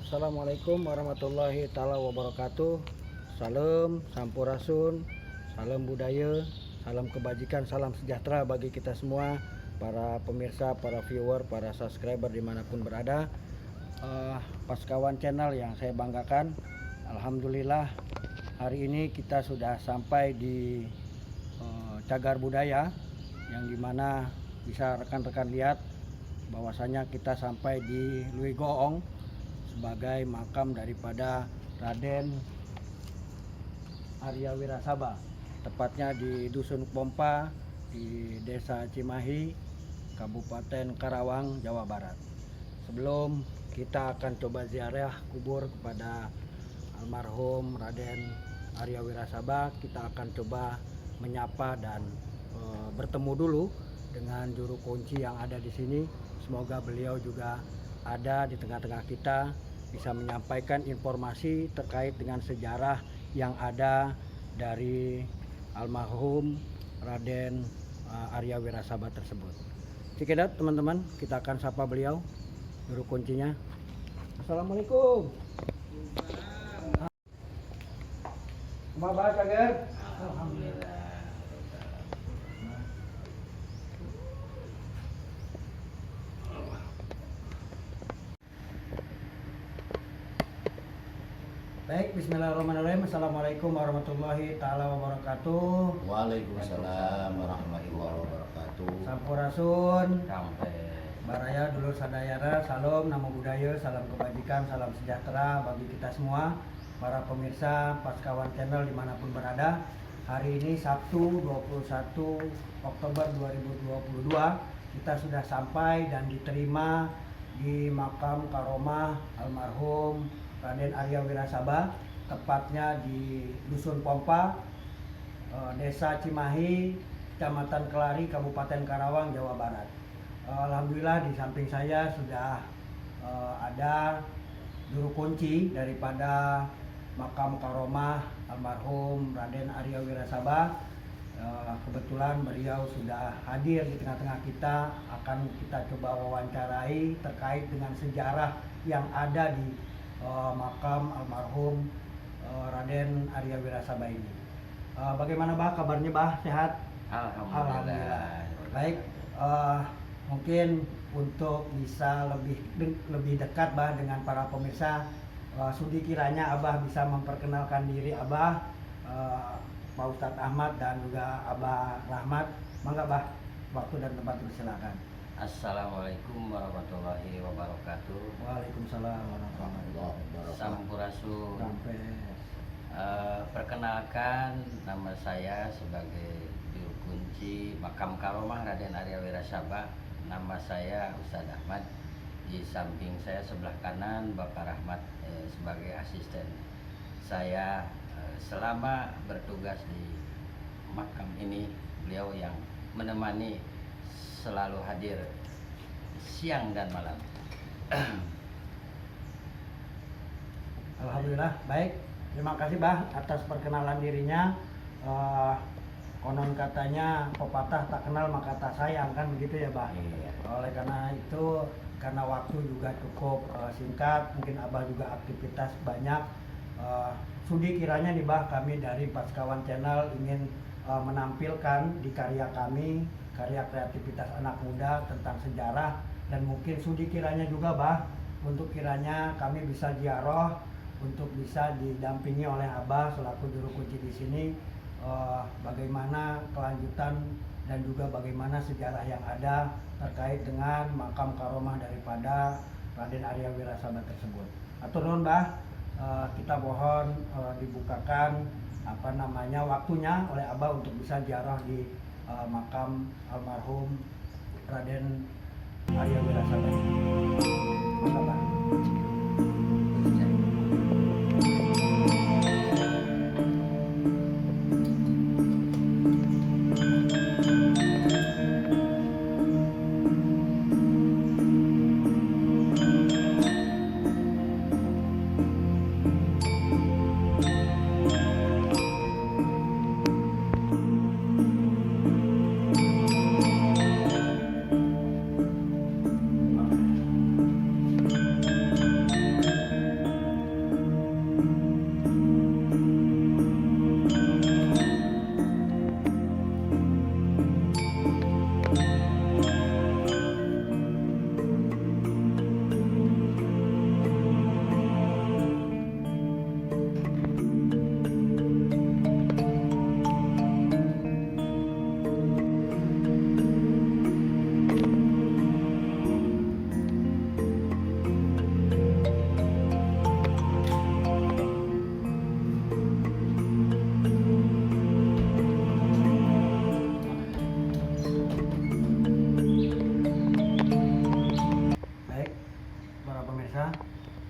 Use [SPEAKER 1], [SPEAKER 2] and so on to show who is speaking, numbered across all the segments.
[SPEAKER 1] Assalamualaikum warahmatullahi taala wabarakatuh. Salam sampurasun, salam budaya, salam kebajikan, salam sejahtera bagi kita semua, para pemirsa, para viewer, para subscriber dimanapun berada. Paskawan channel yang saya banggakan, alhamdulillah hari ini kita sudah sampai di Cagar Budaya, yang dimana bisa rekan-rekan lihat bahwasanya kita sampai di Lui Goong sebagai makam daripada Raden Arya Wirasaba, tepatnya di Dusun Pompa di Desa Cimahi, Kabupaten Karawang, Jawa Barat. Sebelum kita akan coba ziarah kubur kepada almarhum Raden Arya Wirasaba, kita akan coba menyapa dan bertemu dulu dengan juru kunci yang ada di sini. Semoga beliau juga ada di tengah-tengah kita, bisa menyampaikan informasi terkait dengan sejarah yang ada dari almarhum Raden Arya Wirasaba tersebut. Cikedat teman-teman, kita akan sapa beliau, juru kuncinya. Assalamualaikum. Kumaha Cager?
[SPEAKER 2] Alhamdulillah.
[SPEAKER 1] Baik, bismillahirrahmanirrahim. Assalamualaikum warahmatullahi taala wabarakatuh.
[SPEAKER 2] Waalaikumsalam warahmatullahi wabarakatuh.
[SPEAKER 1] Sampurasun,
[SPEAKER 2] Sampai
[SPEAKER 1] baraya dulur sadayana, salam namo budaya, salam kebajikan, salam sejahtera bagi kita semua, para pemirsa Paskawan Channel dimanapun berada. Hari ini Sabtu 21 Oktober 2022, kita sudah sampai dan diterima di makam karomah almarhum Raden Arya Wirasaba, tepatnya di Dusun Pompa, Desa Cimahi, Kecamatan Kelari, Kabupaten Karawang, Jawa Barat. Alhamdulillah di samping saya sudah ada juru kunci daripada makam karomah almarhum Raden Arya Wirasaba. Kebetulan beliau sudah hadir di tengah-tengah kita, akan kita coba wawancarai terkait dengan sejarah yang ada di makam almarhum Raden Arya Wirasaba ini. Bagaimana Bah kabarnya Bah, sehat?
[SPEAKER 2] Alhamdulillah.
[SPEAKER 1] Baik, mungkin untuk bisa lebih dekat Bah dengan para pemirsa, sudi kiranya Abah bisa memperkenalkan diri Abah, Pak Ustadz Ahmad dan juga Abah Rahmat. Mangga Bah, waktu dan tempat dipersilakan.
[SPEAKER 2] Assalamualaikum warahmatullahi wabarakatuh.
[SPEAKER 1] Waalaikumsalam warahmatullahi wabarakatuh.
[SPEAKER 2] Sampurasun.
[SPEAKER 1] Sampai
[SPEAKER 2] Perkenalkan, nama saya sebagai juru kunci makam karomah Raden Arya Wirasaba. Nama saya Ustadz Ahmad. Di samping saya sebelah kanan Bapak Rahmat sebagai asisten saya. Selama bertugas di makam ini, beliau yang menemani, selalu hadir siang dan malam.
[SPEAKER 1] Alhamdulillah, baik. Terima kasih Bah atas perkenalan dirinya. Konon katanya pepatah tak kenal maka tak sayang, kan begitu ya Bah?
[SPEAKER 2] Iya.
[SPEAKER 1] Oleh karena itu, karena waktu juga cukup singkat, mungkin Abah juga aktivitas banyak. Sudi kiranya nih Bah, kami dari Paskawan Channel ingin menampilkan di karya kami, karya kreativitas anak muda tentang sejarah, dan mungkin sudi kiranya juga Bah, untuk kiranya kami bisa ziarah, untuk bisa didampingi oleh Abah selaku juru kunci di sini, bagaimana kelanjutan dan juga bagaimana sejarah yang ada terkait dengan makam karomah daripada Raden Arya Wirasaba tersebut. Atur nuhun Bah, kita mohon dibukakan waktunya oleh Abah untuk bisa ziarah di makam almarhum Raden Arya Wirasaba ini. Maka Bah.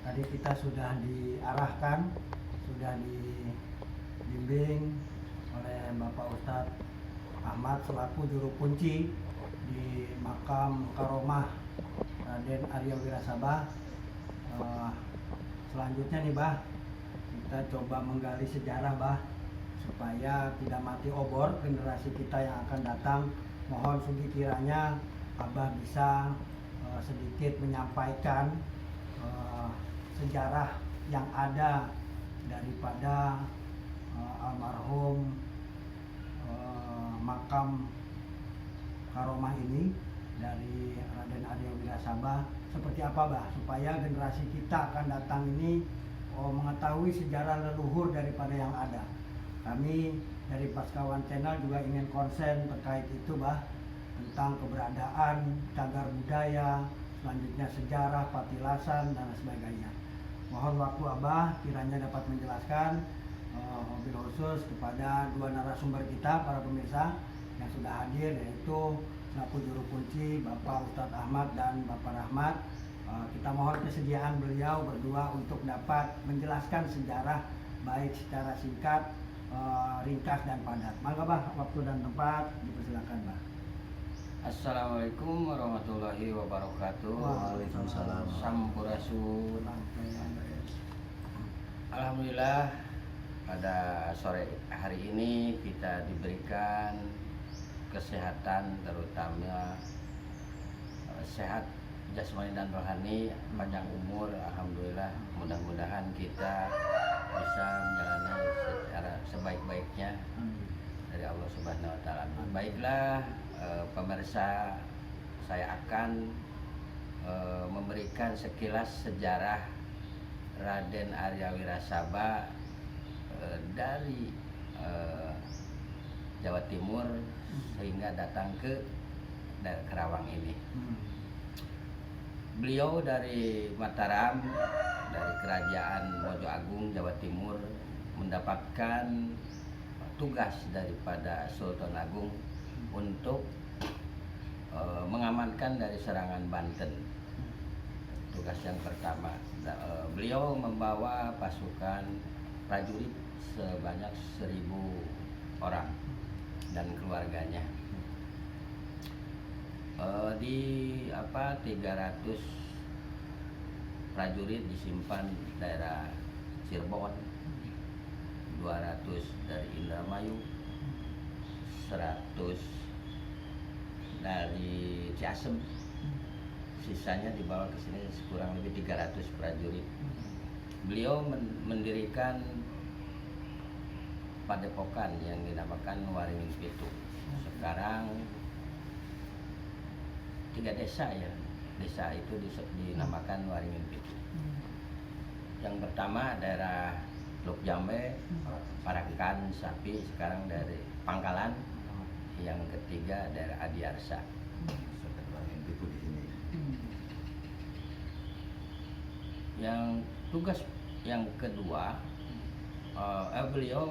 [SPEAKER 1] Tadi kita sudah diarahkan, sudah dibimbing oleh Bapak Ustadz Ahmad selaku juru kunci di makam karomah Raden Arya Wirasabah. Selanjutnya nih Bah, kita coba menggali sejarah Bah, supaya tidak mati obor generasi kita yang akan datang. Mohon sugi kiranya Abah bisa sedikit menyampaikan sejarah yang ada daripada almarhum makam karomah ini dari Raden Arya Wirasabah seperti apa Bah, supaya generasi kita akan datang ini mengetahui sejarah leluhur daripada yang ada. Kami dari Paskawan Channel juga ingin konsen terkait itu Bah, tentang keberadaan cagar budaya, selanjutnya sejarah, patilasan dan sebagainya. Mohon waktu Abah kiranya dapat menjelaskan mobil khusus kepada dua narasumber kita, para pemirsa yang sudah hadir, yaitu selaku juru kunci Bapak Ustadz Ahmad dan Bapak Rahmat. Kita mohon kesediaan beliau berdua untuk dapat menjelaskan sejarah baik secara singkat, ringkas dan padat. Mangga Bah, waktu dan tempat dipersilakan Bah.
[SPEAKER 2] Assalamualaikum warahmatullahi wabarakatuh.
[SPEAKER 1] Waalaikumsalam.
[SPEAKER 2] Sampurasun. Alhamdulillah pada sore hari ini kita diberikan kesehatan, terutama sehat jasmani dan rohani, panjang umur. Alhamdulillah, mudah-mudahan kita bisa menjalani secara sebaik-baiknya dari Allah Subhanahu wa taala. Baiklah, pemirsa, saya akan memberikan sekilas sejarah Raden Arya Wirasabah dari Jawa Timur sehingga datang ke Karawang ini. Beliau dari Mataram, dari Kerajaan Mojo Agung, Jawa Timur, mendapatkan tugas daripada Sultan Agung untuk mengamankan dari serangan Banten. Tugas yang pertama, beliau membawa pasukan prajurit sebanyak 1.000 orang dan keluarganya. Di 300 prajurit disimpan daerah Cirebon, 200 dari Indramayu, 100 dari Ciasem, sisanya dibawa ke sini kurang lebih 300 prajurit. Beliau mendirikan padepokan yang dinamakan Waringin Pitu. Sekarang 3 desa ya, desa itu dinamakan Waringin Pitu. Yang pertama daerah Teluk Jambe, Parakan, Sapi, sekarang dari Pangkalan. Yang ketiga daerah Adiarsa.
[SPEAKER 3] Waringin Pitu di sini.
[SPEAKER 2] Yang tugas yang kedua, beliau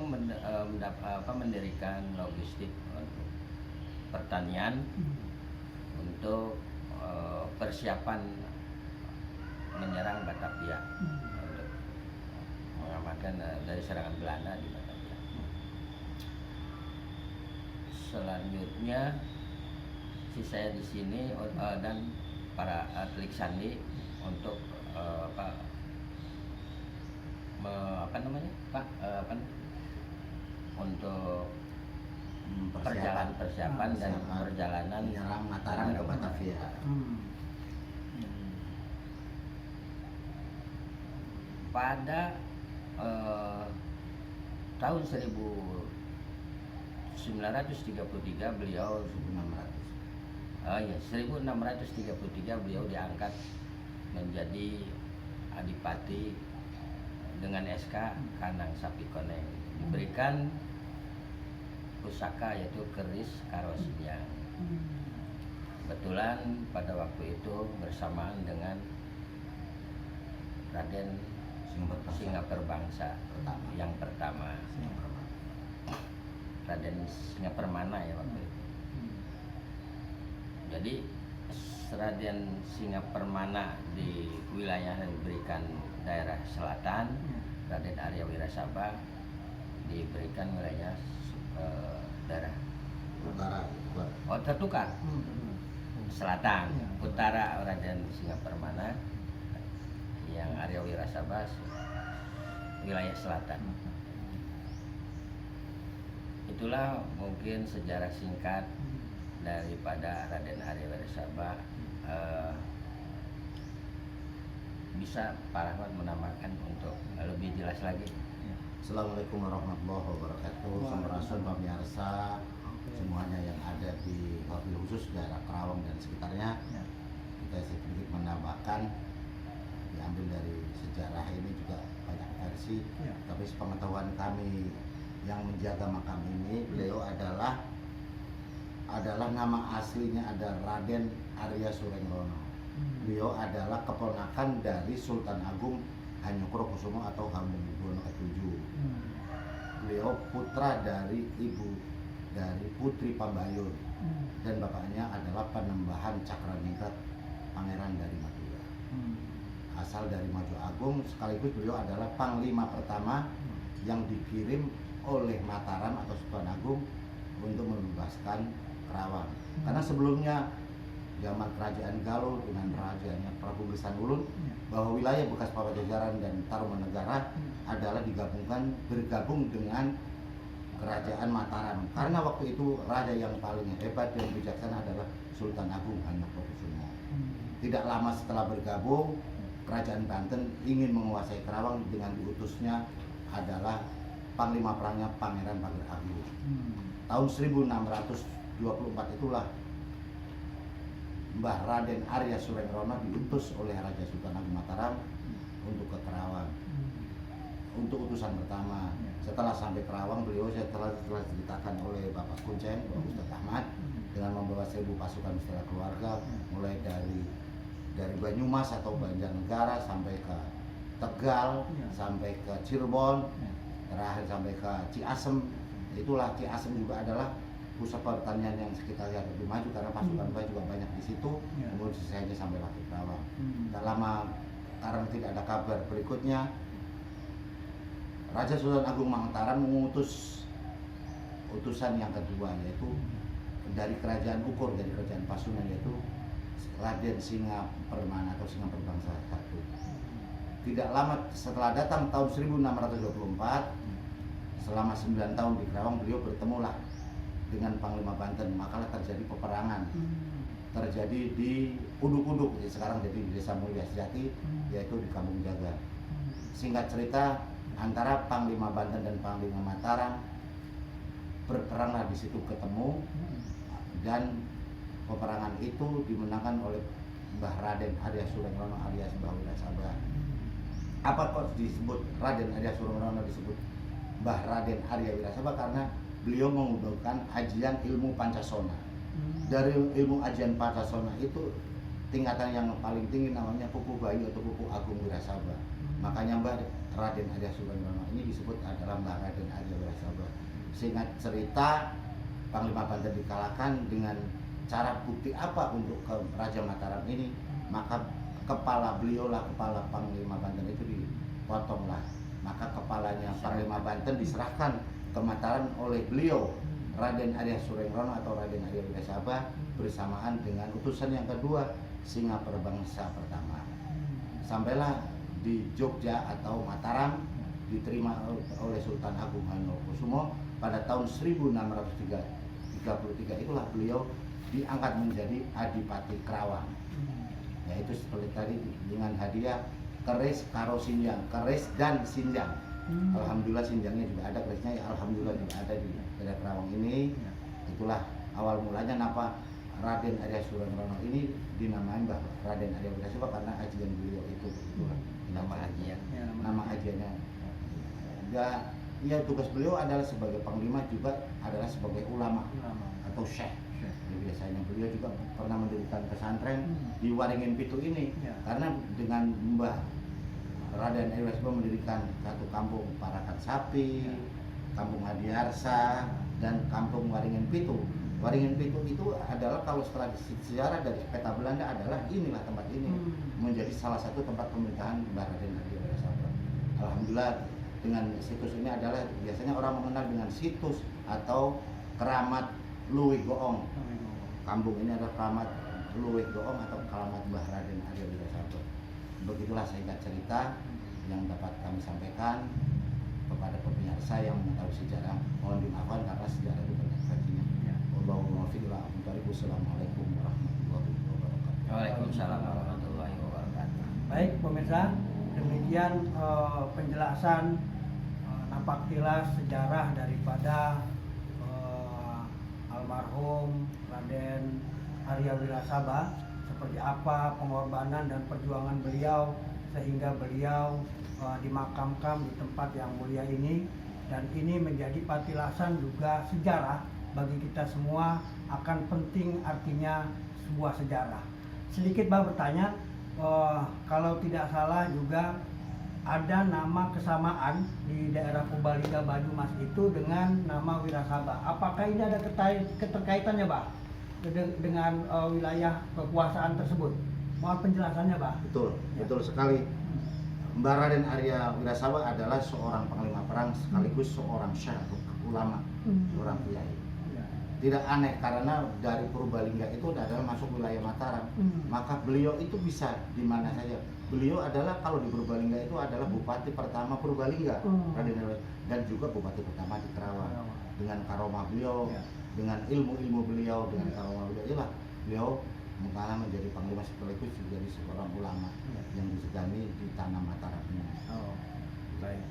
[SPEAKER 2] mendirikan logistik untuk pertanian, untuk persiapan menyerang Batavia, untuk mengamankan dari serangan Belanda di Batavia. Selanjutnya saya di sini dan para atlet sandi untuk untuk persiapan dan perjalanan
[SPEAKER 3] menyerang Mataram ke Batavia.
[SPEAKER 2] Pada tahun 1933 beliau 1633 beliau diangkat menjadi adipati dengan SK Kanang Sapi Koneng, diberikan pusaka yaitu keris Karosinyang. Kebetulan pada waktu itu bersamaan dengan Raden Singaperbangsa yang pertama, Raden Singapermana ya waktu itu. Jadi Raden Singapermana di wilayah yang diberikan Selatan, Raden Arya Wirasaba diberikan wilayah daerah
[SPEAKER 3] Utara.
[SPEAKER 2] tertukar Selatan, Utara Raden Singapermana, yang Arya Wirasaba wilayah Selatan. Itulah mungkin sejarah singkat daripada Raden Arya Wirasaba. Bisa Pak Rahmat menambahkan untuk lebih jelas lagi?
[SPEAKER 3] Assalamualaikum warahmatullahi wabarakatuh. Sampurasun pemirsa semuanya yang ada di wabil khusus daerah Karawang dan sekitarnya. Kita sedikit menambahkan, diambil dari sejarah ini juga banyak versi. Tapi sepengetahuan kami yang menjaga makam ini, beliau adalah nama aslinya ada Raden Arya Surengrono. Beliau adalah keponakan dari Sultan Agung Hanyokrokusumo atau Hamengkubuwono ke-7. Beliau putra dari Putri Pambayun, dan bapaknya adalah Panembahan Cakraningrat Pangeran dari Madura. Asal dari Mojo Agung, sekaligus beliau adalah panglima pertama yang dikirim oleh Mataram atau Sultan Agung untuk membebaskan Kerawang. Karena sebelumnya zaman kerajaan Galuh dengan rajanya Prabu Gesan Ulun, bahwa wilayah bekas Pajajaran dan Tarumanegara adalah bergabung dengan kerajaan Mataram. Karena waktu itu raja yang paling hebat dan bijaksana adalah Sultan Agung Hanyokrokusumo. Tidak lama setelah bergabung, kerajaan Banten ingin menguasai Kerawang dengan diutusnya adalah panglima perangnya Pangeran Pager Agung. Tahun 1624 itulah Mbah Raden Arya Surengrono diutus oleh Raja Sultan Agung Mataram untuk ke Kerawang. Untuk utusan pertama, setelah sampai Kerawang, beliau telah diceritakan oleh Bapak Kuncen, Bapak Ustadz Ahmad, dengan membawa 1000 pasukan setelah keluarga, mulai dari Banyumas atau Banjarnegara sampai ke Tegal, sampai ke Cirebon, terakhir sampai ke Ciasem. Itulah Ciasem juga adalah pusat pertanian yang kita lihat lebih maju karena pasukan Mbah juga banyak di situ. Kemudian saja sampai ke Kerawang. Tak lama karena tidak ada kabar berikutnya, Raja Sultan Agung Mataram mengutus utusan yang kedua, yaitu dari kerajaan Ukur, dari kerajaan Pasundan, yaitu Raden Singapermana atau Singaperbangsa I. Tidak lama setelah datang tahun 1624, selama 9 tahun di Kerawang, beliau bertemulah dengan Panglima Banten. Makalah terjadi peperangan, terjadi di Uduk-Uduk, sekarang jadi di Desa Mulia Sejati, yaitu di Kampung Jaga. Singkat cerita, antara Panglima Banten dan Panglima Mataram berperanglah di situ ketemu, dan peperangan itu dimenangkan oleh Mbah Raden Arya Surengrono alias Mbah Wirasaba. Apa kok disebut Raden Arya Surengrono disebut Mbah Raden Arya Wirasaba? Karena beliau menggunakan ajian ilmu Pancasona. Dari ilmu ajian Pancasona itu tingkatan yang paling tinggi namanya Pupu Bayu atau Pupu Agung Wirasaba. Makanya Mbah Raden Arya Surengrono ini disebut adalah Mbah Raden Arya Wirasaba. Singkat cerita, Panglima Banten dikalahkan dengan cara bukti apa untuk ke Raja Mataram ini, maka kepala beliau lah, kepala Panglima Banten itu dipotonglah. Maka kepalanya Panglima Banten diserahkan ke Mataram oleh beliau Raden Arya Surengrono atau Raden Arya Wirasaba bersamaan dengan utusan yang kedua, Singaperbangsa pertama. Sampailah di Jogja atau Mataram, diterima oleh Sultan Agung Hanyokrokusumo pada tahun 1633. Itulah beliau diangkat menjadi Adipati Kerawang, yaitu seperti tadi dengan hadiah keris karo sinjang, keris dan sinjang. Alhamdulillah sinjangnya juga ada, kerisnya alhamdulillah juga ada di daerah Kerawang ini. Itulah awal mulanya kenapa Raden Arya Surengrono ini dinamai Mbah Raden Arya Wirasaba, karena ajian beliau itu. Itulah
[SPEAKER 2] Nama ajian.
[SPEAKER 3] Nama ajiannya. Ya tugas beliau adalah sebagai panglima, juga adalah sebagai ulama atau syekh. Biasanya beliau juga pernah mendirikan pesantren di Waringin Pitu ini, karena dengan Mbah Raden Arya Wirasaba mendirikan satu kampung Parakan Sapi, Kampung Hadiarsa, dan Kampung Waringin Pitu. Waringin Pitu itu adalah, kalau setelah sejarah dari peta Belanda, adalah inilah tempat ini menjadi salah satu tempat pemerintahan Mbah Raden Arya Wirasaba. Alhamdulillah dengan situs ini adalah biasanya orang mengenal dengan situs atau keramat Luwih Goong. Kampung ini adalah keramat Luwih Goong atau keramat Mbah Raden Arya Wirasaba. Begitulah singkat cerita yang dapat kami sampaikan kepada pemirsa yang mengetahui sejarah. Mohon dimaafkan karena sejarah itu banyak versinya. Wallahul muwaffiq ila aqwamit thoriq. Wassalamualaikum warahmatullahi wabarakatuh.
[SPEAKER 2] Waalaikumsalam warahmatullahi wabarakatuh.
[SPEAKER 1] Baik pemirsa, demikian penjelasan nampak kilas sejarah daripada almarhum Raden Arya Wirasaba, seperti apa pengorbanan dan perjuangan beliau sehingga beliau dimakamkan di tempat yang mulia ini, dan ini menjadi patilasan juga sejarah bagi kita semua akan penting artinya sebuah sejarah. Sedikit Bah bertanya, kalau tidak salah juga ada nama kesamaan di daerah Purbalingga Banyumas itu dengan nama Wirasaba. Apakah ini ada keterkaitannya Bah dengan wilayah kekuasaan tersebut? Mohon penjelasannya Bah.
[SPEAKER 3] Betul,
[SPEAKER 1] Ya.
[SPEAKER 3] betul sekali. Mbah Raden Arya Wirasaba adalah seorang panglima perang sekaligus seorang syekh atau ulama, seorang kiai.
[SPEAKER 1] Ya.
[SPEAKER 3] Tidak aneh karena dari Purbalingga itu adalah masuk wilayah Mataram. Maka beliau itu bisa di mana saja. Beliau adalah kalau di Purbalingga itu adalah bupati pertama Purbalingga, Raden Arya, dan juga bupati pertama di Kerawang. Dengan karomah beliau,
[SPEAKER 1] Ya.
[SPEAKER 3] dengan ilmu-ilmu beliau, dengan karomah beliau, beliau menjadi panglima sekaligus menjadi seorang ulama yang disegani di tanah Mataram ini.
[SPEAKER 1] Oh, baik.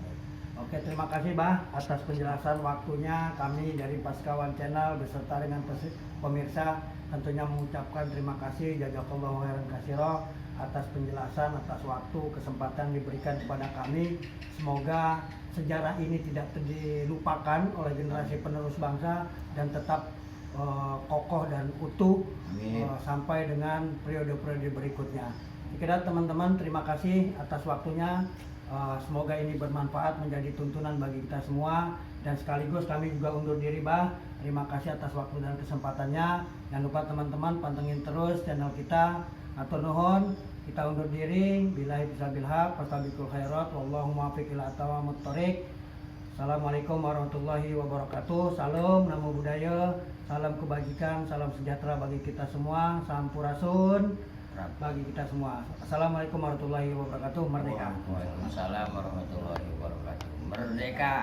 [SPEAKER 1] Oke, terima kasih Bah atas penjelasan waktunya. Kami dari Paskawan Channel beserta dengan pemirsa tentunya mengucapkan terima kasih jazakallahu khairan katsira atas penjelasan, atas waktu, kesempatan diberikan kepada kami. Semoga sejarah ini tidak dilupakan oleh generasi penerus bangsa dan tetap kokoh dan utuh sampai dengan periode-periode berikutnya. Kira teman-teman, terima kasih atas waktunya. Semoga ini bermanfaat menjadi tuntunan bagi kita semua, dan sekaligus kami juga undur diri Bah. Terima kasih atas waktu dan kesempatannya. Jangan lupa teman-teman pantengin terus channel kita. Atur nuhun, kita undur diri. Billahi bisabil haq, fastabiqul khairat, wallahu muwaffiq ila aqwamit thoriq. Assalamualaikum warahmatullahi wabarakatuh. Salam namo budaya, salam kebajikan, salam sejahtera bagi kita semua. Sampurasun bagi kita semua. Assalamualaikum warahmatullahi wabarakatuh. Merdeka.
[SPEAKER 2] Waalaikumsalam warahmatullahi wabarakatuh. Merdeka.